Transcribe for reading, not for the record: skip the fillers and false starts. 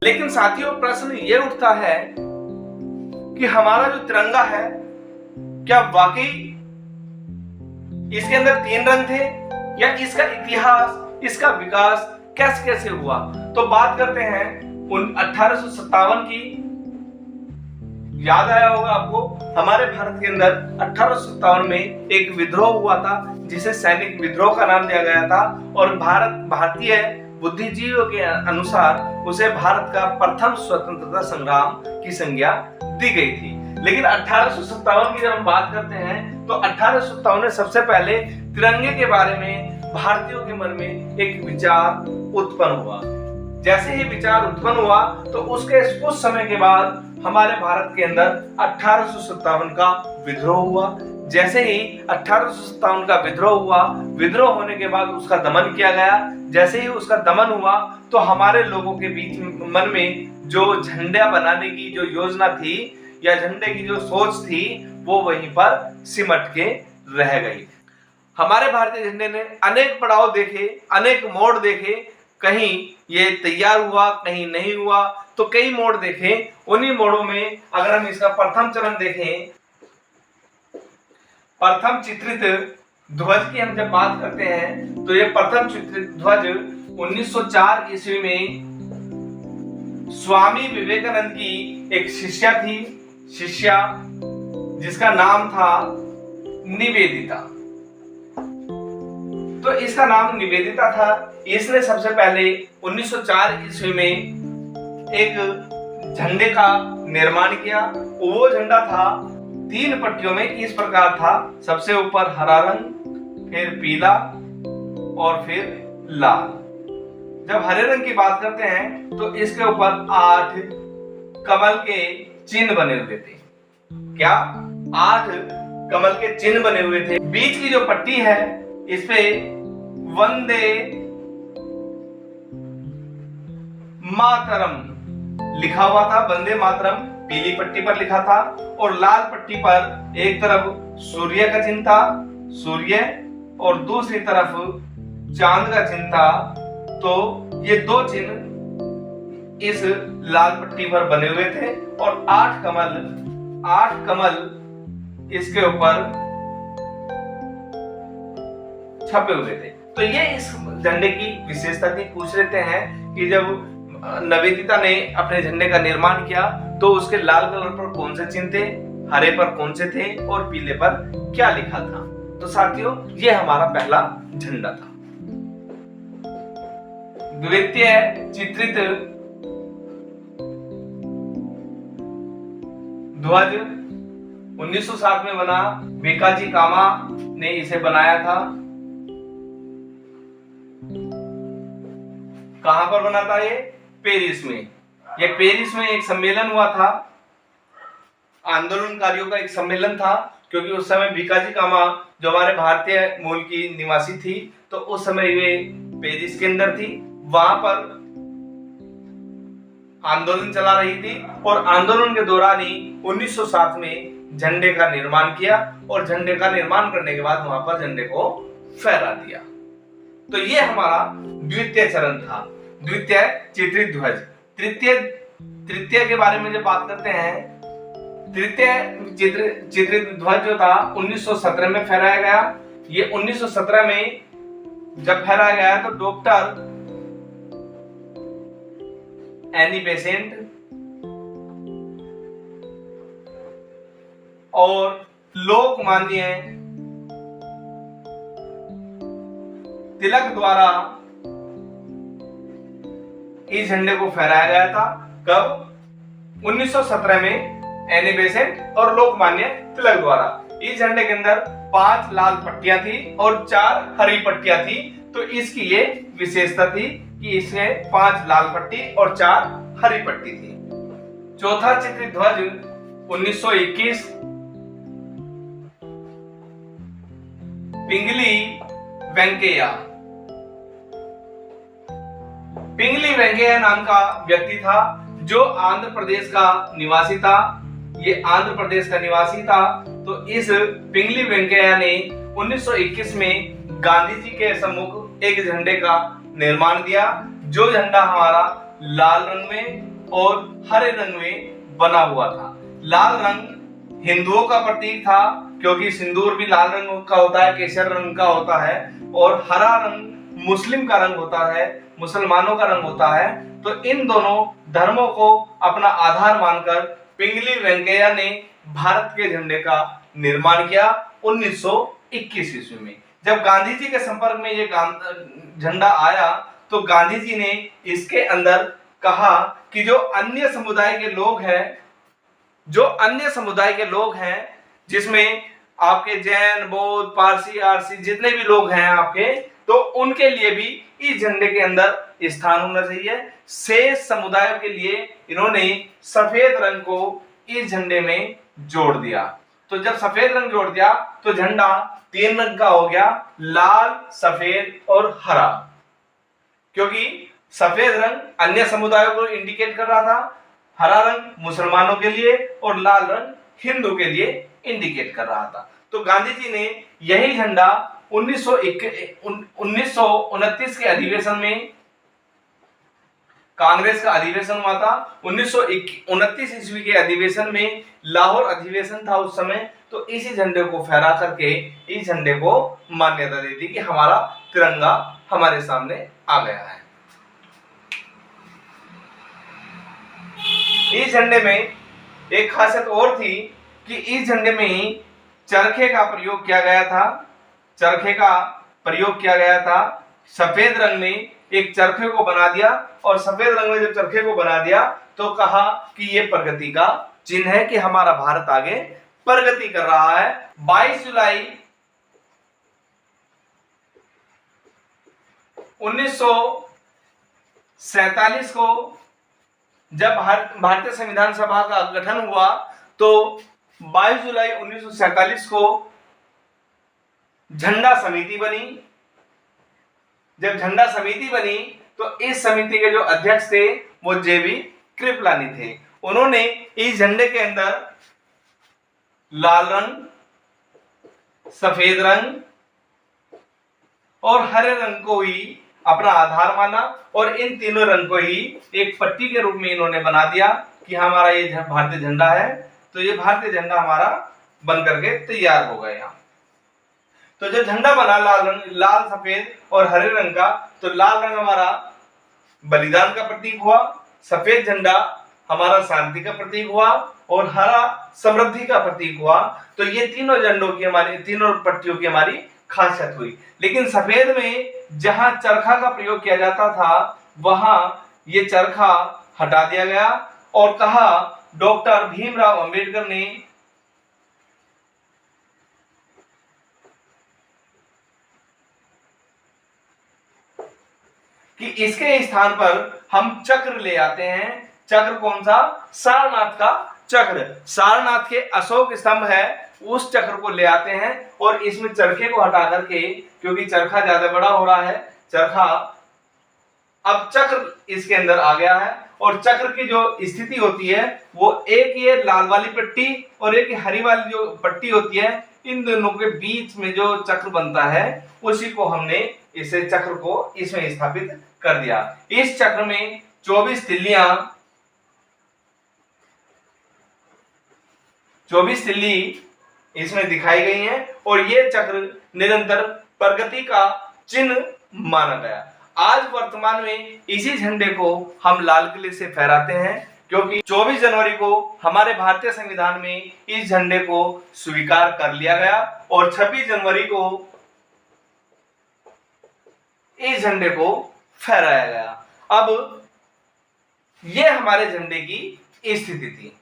लेकिन साथियों प्रश्न ये उठता है कि हमारा जो तिरंगा है क्या वाकई इसके अंदर 3 रंग थे, या इसका इतिहास, इसका विकास कैसे कैसे हुआ। तो बात करते हैं 1857 की। याद आया होगा आपको, हमारे भारत के अंदर 1857 में एक विद्रोह हुआ था जिसे सैनिक विद्रोह का नाम दिया गया था, और भारतीय बुद्धिजीवियों के अनुसार उसे भारत का प्रथम स्वतंत्रता संग्राम की संज्ञा दी गई थी। लेकिन 1857 की जब हम बात करते हैं तो 1857 में सबसे पहले तिरंगे के बारे में भारतीयों के मन में एक विचार उत्पन्न हुआ। जैसे ही विचार उत्पन्न हुआ तो उसके कुछ समय के बाद हमारे भारत के अंदर 1857 का विद्रोह हुआ। जैसे ही 1857 का विद्रोह हुआ, विद्रोह होने के बाद उसका दमन किया गया। जैसे ही उसका दमन हुआ तो हमारे लोगों के बीच मन में जो झंडा बनाने की जो योजना थी या झंडे की जो सोच थी वो वहीं पर सिमट के रह गई। हमारे भारतीय झंडे ने अनेक पड़ाव देखे, अनेक मोड़ देखे, कहीं ये तैयार हुआ, कहीं नहीं हुआ, तो कई मोड़ देखे। उन्हीं मोड़ों में अगर हम इसका प्रथम चरण देखें, प्रथम चित्रित ध्वज की हम जब बात करते हैं तो ये प्रथम चित्रित ध्वज 1904 ईस्वी में स्वामी विवेकानंद की एक शिष्या जिसका नाम था निवेदिता। तो इसका नाम निवेदिता था। इसने सबसे पहले 1904 ईस्वी में एक झंडे का निर्माण किया। वो झंडा था 3 पट्टियों में, इस प्रकार था। सबसे ऊपर हरा रंग, फिर पीला और फिर लाल। जब हरे रंग की बात करते हैं तो इसके ऊपर 8 कमल के चिन्ह बने हुए थे। क्या? 8 कमल के चिन्ह बने हुए थे। बीच की जो पट्टी है इस पे वंदे मातरम लिखा हुआ था। वंदे मातरम पीली पट्टी पर लिखा था, और लाल पट्टी पर एक तरफ सूर्य का चिन्ह था, सूर्य, और दूसरी तरफ चांद का चिन्ह था। तो ये 2 चिन्ह इस लाल पट्टी पर बने हुए थे, और 8 कमल इसके ऊपर छपे हुए थे। तो ये इस झंडे की विशेषता थी। पूछ लेते हैं कि जब निवेदिता ने अपने झंडे का निर्माण किया तो उसके लाल कलर पर कौन से चिन्ह थे, हरे पर कौन से थे, और पीले पर क्या लिखा था। तो साथियों ये हमारा पहला झंडा था। द्वितीय चित्रित ध्वज 1907 में बना। भिकाजी कामा ने इसे बनाया था। कहां पर बना था ये? पेरिस में। ये पेरिस में एक सम्मेलन हुआ था, आंदोलनकारियों का एक सम्मेलन था, क्योंकि उस समय भिकाजी कामा जो हमारे भारतीय मूल की निवासी थी, तो उस समय वे पेरिस के अंदर थी। वहां पर आंदोलन चला रही थी, और आंदोलन के दौरान ही 1907 में झंडे का निर्माण किया, और झंडे का निर्माण करने के बाद वहां पर झंडे को फहरा दिया। तो ये हमारा द्वितीय चरण था, द्वितीय चित्रित ध्वज। तृतीय के बारे में जब बात करते हैं, तृतीय चित्रित ध्वज जो था 1917 में फहराया गया। ये 1917 में जब फहराया गया तो डॉक्टर एनी बेसेंट और लोकमान्य तिलक द्वारा इस झंडे को फहराया गया था। कब? 1917 में एनी बेसेंट और लोकमान्य तिलक द्वारा। इस झंडे के अंदर 5 लाल पट्टियां थी और 4 हरी पट्टियां थी। तो इसकी ये विशेषता थी कि इसमें 5 लाल पट्टी और 4 हरी पट्टी थी। चौथा चित्रित ध्वज 1921 पिंगली वेंकैया नाम का व्यक्ति था जो आंध्र प्रदेश का निवासी था। ये आंध्र प्रदेश का निवासी था। तो इस पिंगली वेंकैया ने 1921 में गांधी जी के सम्मुख एक झंडे का निर्माण दिया, जो झंडा हमारा लाल रंग में और हरे रंग में बना हुआ था। लाल रंग हिंदुओं का प्रतीक था, क्योंकि सिंदूर भी लाल रंग का होता है, केसर रंग का होता है, और हरा रंग मुस्लिम का रंग होता है, मुसलमानों का रंग होता है। तो इन दोनों धर्मों को अपना आधार मानकर पिंगली वेंकैया ने भारत के झंडे का निर्माण किया 1921 ईस्वी में। जब गांधी जी के संपर्क में ये झंडा आया तो गांधी जी ने इसके अंदर कहा कि जो अन्य समुदाय के लोग हैं, जिसमें आपके जैन, बौद्ध, पारसी, आरसी जितने भी लोग हैं आपके, तो उनके लिए भी इस झंडे के अंदर स्थान होना चाहिए। शेष समुदायों के लिए इन्होंने सफेद रंग को इस झंडे में जोड़ दिया। तो जब सफेद रंग जोड़ दिया तो झंडा 3 रंग का हो गया, लाल, सफेद और हरा। क्योंकि सफेद रंग अन्य समुदायों को इंडिकेट कर रहा था, हरा रंग मुसलमानों के लिए और लाल रंग हिंदू के लिए इंडिकेट कर रहा था। तो गांधी जी ने यही झंडा 1929 के अधिवेशन में, कांग्रेस का अधिवेशन हुआ था 1929 ईस्वी के अधिवेशन में, लाहौर अधिवेशन था उस समय, तो इसी झंडे को फहरा करके इस झंडे को मान्यता दे दी कि हमारा तिरंगा हमारे सामने आ गया है। इस झंडे में एक खासियत और थी कि इस झंडे में ही चरखे का प्रयोग किया गया था। सफेद रंग में एक चरखे को बना दिया, और सफेद रंग में जब चरखे को बना दिया तो कहा कि ये प्रगति का चिन्ह है कि हमारा भारत आगे प्रगति कर रहा है। 22 जुलाई 1947 को जब भारतीय संविधान सभा का गठन हुआ तो 22 जुलाई 1947 को झंडा समिति बनी। जब झंडा समिति बनी तो इस समिति के जो अध्यक्ष थे वो जेबी कृपलानी थे। उन्होंने इस झंडे के अंदर लाल रंग, सफेद रंग और हरे रंग को ही अपना आधार माना, और इन तीनों रंग को ही एक पट्टी के रूप में इन्होंने बना दिया कि हमारा ये भारतीय झंडा है। तो ये भारतीय झंडा हमारा बन करके तैयार हो गया। तो जब झंडा बना लाल, सफेद और हरे रंग का, तो लाल रंग हमारा बलिदान का प्रतीक हुआ, सफेद झंडा हमारा शांति का प्रतीक हुआ, और हरा समृद्धि का प्रतीक हुआ। तो ये तीनों झंडों की तीनों पट्टियों की हमारी खासियत हुई। लेकिन सफेद में जहां चरखा का प्रयोग किया जाता था वहां ये चरखा हटा दिया गया और कहा डॉक्टर भीमराव अंबेडकर ने कि इसके स्थान पर हम चक्र ले आते हैं। चक्र कौन सा? सारनाथ का चक्र। सारनाथ के अशोक स्तंभ है, उस चक्र को ले आते हैं और इसमें चरखे को हटा करके, क्योंकि चरखा ज्यादा बड़ा हो रहा है, अब चक्र इसके अंदर आ गया है। और चक्र की जो स्थिति होती है वो एक ये लाल वाली पट्टी और एक हरी वाली जो पट्टी होती है, इन दोनों के बीच में जो चक्र बनता है उसी को हमने इसे चक्र को इसमें स्थापित कर दिया। इस चक्र में 24 तिल्ली इसमें दिखाई गई हैं और ये चक्र निरंतर प्रगति का चिन्ह माना गया। आज वर्तमान में इसी झंडे को हम लाल किले से फहराते हैं, क्योंकि 24 जनवरी को हमारे भारतीय संविधान में इस झंडे को स्वीकार कर लिया गया और 26 जनवरी को इस झंडे को फहराया गया। अब ये हमारे झंडे की स्थिति थी।